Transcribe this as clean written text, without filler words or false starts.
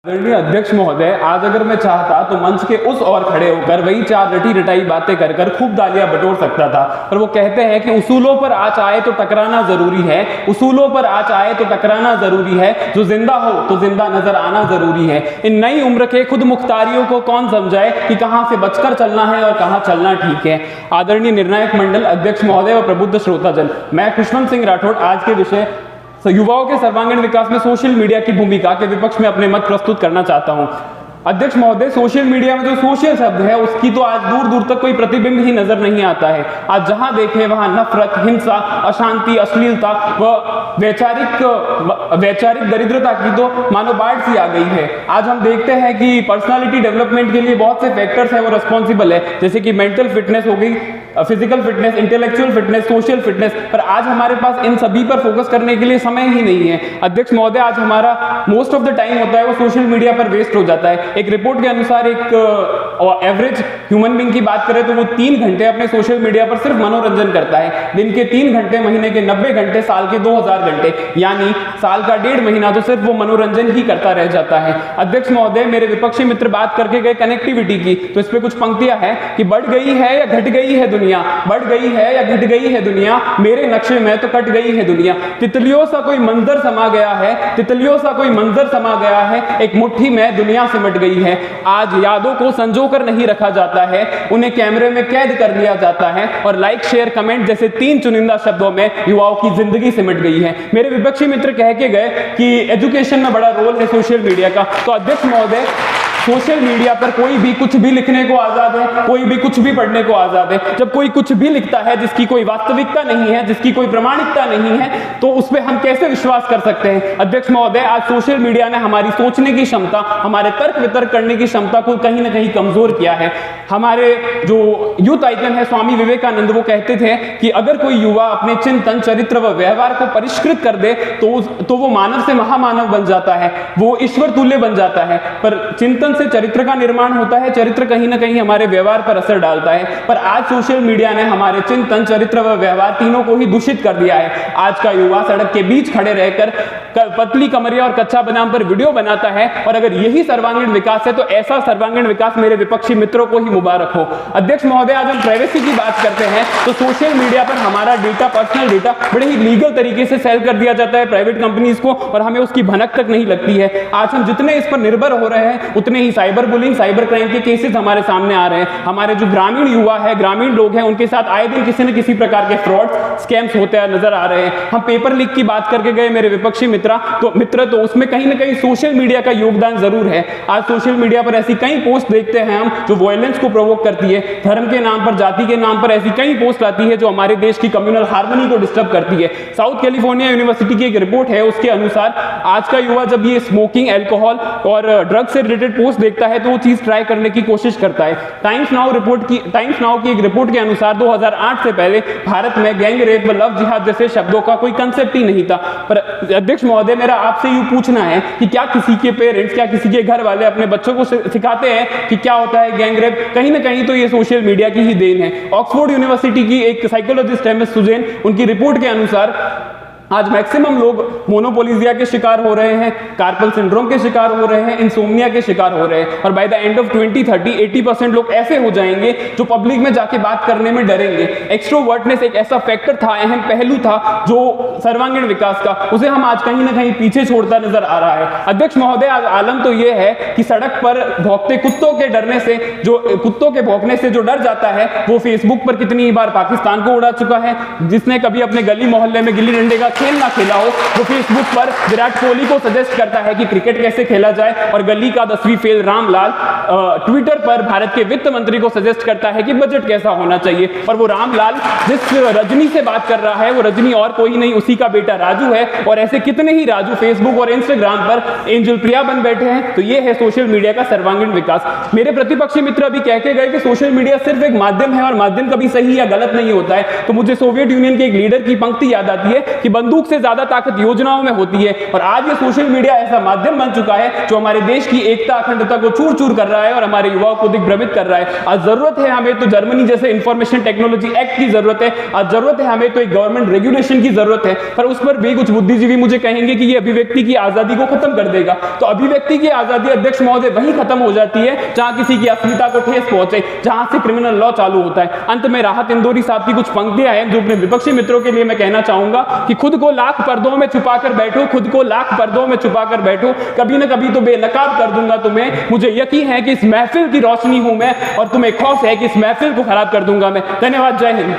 आदरणीय अध्यक्ष महोदय, आज अगर मैं चाहता तो मंच के उस ओर खड़े होकर वही चार रटी रटाई बातें कर कर खूब तालियां बटोर सकता था, पर वो कहते हैं कि उसूलों पर आँच आए तो टकराना जरूरी है, उसूलों पर आँच आए तो टकराना जरूरी है, जो जिंदा हो तो जिंदा नजर आना जरूरी है। इन नई उम्र के खुद मुख्तारियों को कौन समझाए कि कहां से बचकर चलना है और कहां चलना ठीक है। आदरणीय निर्णायक मंडल, अध्यक्ष महोदय व प्रबुद्ध श्रोताजन, मैं खुशवंत सिंह राठौड़ आज के विषय युवाओं के सर्वांगीण विकास में सोशल मीडिया की भूमिका के विपक्ष में अपने मत प्रस्तुत करना चाहता हूं। अध्यक्ष महोदय, सोशल मीडिया में जो सोशल शब्द है उसकी तो आज दूर दूर तक कोई प्रतिबिंब ही नजर नहीं आता है। आज जहां देखें वहां नफरत, हिंसा, अशांति, अश्लीलता व वैचारिक दरिद्रता की तो मानो बाढ़ सी आ गई है। आज हम देखते हैं कि पर्सनालिटी डेवलपमेंट के लिए बहुत से फैक्टर्स है वो रिस्पॉन्सिबल है, जैसे कि मेंटल फिटनेस हो गई, physical fitness, intellectual fitness, social fitness, पर आज हमारे पास इन सभी पर फोकस करने के लिए समय ही नहीं है। अध्यक्ष महोदय, आज हमारा मोस्ट ऑफ द टाइम होता है वो सोशल मीडिया पर वेस्ट हो जाता है। एक रिपोर्ट के अनुसार एक एवरेज ह्यूमन बीइंग की बात करें तो वो 3 घंटे अपने सोशल मीडिया पर सिर्फ मनोरंजन करता है। दिन के 3 घंटे, महीने के 90 घंटे, साल के 2000 घंटे, यानी साल का 1.5 महीना तो सिर्फ वो मनोरंजन ही करता रह जाता है। अध्यक्ष महोदय, मेरे विपक्षी मित्र बात करके गए कनेक्टिविटी की, तो इस पे कुछ पंक्तियां हैं कि बढ़ गई है या घट गई है दुनिया, बढ़ गई है या घट गई है दुनिया, मेरे नक्शे में तो कट गई है दुनिया। तितलियों सा कोई मंजर समा गया है, तितलियों सा कोई मंजर समा गया है, एक मुट्ठी में दुनिया सिमट गई है। आज यादों को संजोकर नहीं रखा जाता है, उन्हें कैमरे में कैद कर लिया जाता है और लाइक, शेयर, कमेंट जैसे 3 चुनिंदा शब्दों में युवाओं की जिंदगी सिमट गई है। मेरे विपक्षी मित्र कह के गए कि एजुकेशन में बड़ा रोल है सोशल मीडिया का, तो अध्यक्ष महोदय, सोशल मीडिया पर कोई भी कुछ भी लिखने को आजाद है, कोई भी कुछ भी पढ़ने को आजाद है। जब कोई कुछ भी लिखता है जिसकी कोई वास्तविकता नहीं है, जिसकी कोई प्रमाणिकता नहीं है, तो उस पर हम कैसे विश्वास कर सकते हैं। अध्यक्ष महोदय, आज सोशल मीडिया ने हमारी सोचने की क्षमता, हमारे तर्क वितर्क करने की क्षमता को कहीं ना कहीं कमजोर किया है। हमारे जो यूथ आइकन है स्वामी विवेकानंद, वो कहते थे कि अगर कोई युवा अपने चिंतन, चरित्र व व्यवहार को परिष्कृत कर दे तो वो मानव से महामानव बन जाता है, वो ईश्वर तुल्य बन जाता है। पर चिंतन से चरित्र का निर्माण होता है, चरित्र कहीं ना कहीं हमारे व्यवहार पर असर डालता है। पर आज सोशल मीडिया ने हमारे चिंतन, चरित्र व व्यवहार तीनों को ही दूषित कर दिया है। आज का युवा सड़क के बीच खड़े रहकर पतली कमरिया और कच्चा बादाम पर वीडियो बनाता है, और अगर यही सर्वांगीण विकास है तो ऐसा सर्वांगीण विकास मेरे विपक्षी मित्रों को ही मुबारक हो। अध्यक्ष महोदय, आज हम प्राइवेसी की बात करते हैं तो सोशल मीडिया पर हमारा डेटा, पर्सनल डेटा बड़े ही लीगल तरीके से सेल कर दिया जाता है प्राइवेट कंपनीज को, और हमें उसकी भनक तक नहीं लगती है। आज हम जितने इस पर निर्भर हो रहे हैं उतने ही साइबर बुलिंग, साइबर क्राइम के केसेस हमारे सामने आ रहे हैं। हमारे जो ग्रामीण युवा है, ग्रामीण लोग हैं, उनके साथ आए दिन किसी न किसी प्रकार के फ्रॉड, स्कैम्स होते नजर आ रहे हैं। हम पेपर लीक की बात करके गए मेरे विपक्षी मित्र, तो उसमें कहीं ना कहीं सोशल मीडिया का योगदान जरूर है। आज सोशल मीडिया पर ऐसी कई पोस्ट देखते हैं हम जो वायलेंस को प्रोवोक करती है, धर्म के नाम पर, जाति के नाम पर ऐसी कई पोस्ट आती है जो हमारे देश की कम्युनल हार्मनी को डिस्टर्ब करती है। साउथ कैलिफोर्निया यूनिवर्सिटी की एक रिपोर्ट है, उसके अनुसार आज का युवा जब ये स्मोकिंग, अल्कोहल और ड्रग से रिलेटेड पोस्ट देखता है तो वो चीज ट्राई करने की कोशिश करता है। टाइम्स नाउ की एक रिपोर्ट के अनुसार 2008 से पहले भारत में गैंग रेप व लव जिहाद जैसे शब्दों का कोई कंसेप्ट ही नहीं था। पर अध्यक्ष महोदय, मेरा आपसे यूं पूछना है कि क्या किसी के पेरेंट्स, क्या किसी के घर वाले अपने बच्चों को सिखाते हैं कि क्या होता है गैंग रेप? कहीं ना कहीं तो ये सोशल मीडिया की ही देन है। ऑक्सफोर्ड यूनिवर्सिटी की एक साइकोलॉजिस्ट है मिस सुजैन, उनकी रिपोर्ट के अनुसार आज मैक्सिमम लोग मोनोपोलिजिया के शिकार हो रहे हैं, कार्पल सिंड्रोम के शिकार हो रहे हैं, इंसोम्निया के शिकार हो रहे हैं, और बाय द एंड ऑफ 2030 80% लोग ऐसे हो जाएंगे जो पब्लिक में जाके बात करने में डरेंगे। एक्सट्रोवर्टनेस एक ऐसा फैक्टर था, अहम पहलू था जो सर्वांगीण विकास का, उसे हम आज कहीं ना कहीं पीछे छोड़ता नजर आ रहा है। अध्यक्ष महोदय, आज आलम तो यह है कि सड़क पर भौंकते कुत्तों के डरने से, जो कुत्तों के भौंकने से जो डर जाता है, वो फेसबुक पर कितनी बार पाकिस्तान को उड़ा चुका है। जिसने कभी अपने गली मोहल्ले में गिल्ली डंडे का खेल ना खेला हो, वो फेसबुक पर विराट कोहली को सजेस्ट करता है कि क्रिकेट कैसे खेला जाए, और गली का 10वीं फेल रामलाल ट्विटर पर भारत के वित्त मंत्री को सजेस्ट करता है कि बजट कैसा होना चाहिए। और वो रामलाल जिस रजनी से बात कर रहा है, वो रजनी और कोई नहीं, उसी का बेटा राजू है। और ऐसे कितने ही राजू फेसबुक और इंस्टाग्राम पर एंजल प्रिया बन बैठे हैं। तो ये है सोशल मीडिया का सर्वांगीण विकास। मेरे प्रतिपक्षी मित्र अभी कह के गए कि सोशल मीडिया सिर्फ एक माध्यम है और माध्यम कभी सही या गलत नहीं होता है। तो मुझे सोवियत यूनियन के एक लीडर की पंक्ति याद आती है कि बंदूक से ज्यादा ताकत योजनाओं में होती है। और आज ये सोशल मीडिया ऐसा माध्यम बन चुका है जो हमारे देश की एकता अखंडता को चूर चूर कर रहा है और हमारे युवाओं को दिग्भ्रमित कर रहा है। आज जरूरत है हमें तो जर्मनी जैसे इंफॉर्मेशन टेक्नोलॉजी एक्ट की जरूरत है, आज जरूरत है हमें तो एक गवर्नमेंट रेगुलेशन की जरूरत है। पर उस पर भी कुछ बुद्धिजीवी मुझे कहेंगे कि ये अभिव्यक्ति की आजादी को खत्म कर देगा। तो अभिव्यक्ति की आजादी अध्यक्ष महोदय वहीं खत्म हो जाती है जहां किसी की अस्मिता को ठेस पहुंचे, जहां से क्रिमिनल लॉ चालू होता है। अंत में राहत इंदौरी साहब की कुछ पंक्तियां हैं जो अपने विपक्षी मित्रों के लिए मैं कहना चाहूंगा कि खुद को लाख पर्दों में छुपाकर बैठो, खुद को लाख पर्दों में छुपाकर बैठो, कभी ना कभी तो बेनकाब कर दूंगा तुम्हें। मुझे यकीन है कि इस महफिल की रोशनी हूं मैं और तुम्हें खौफ है कि इस महफिल को खराब कर दूंगा मैं। धन्यवाद, जय हिंद।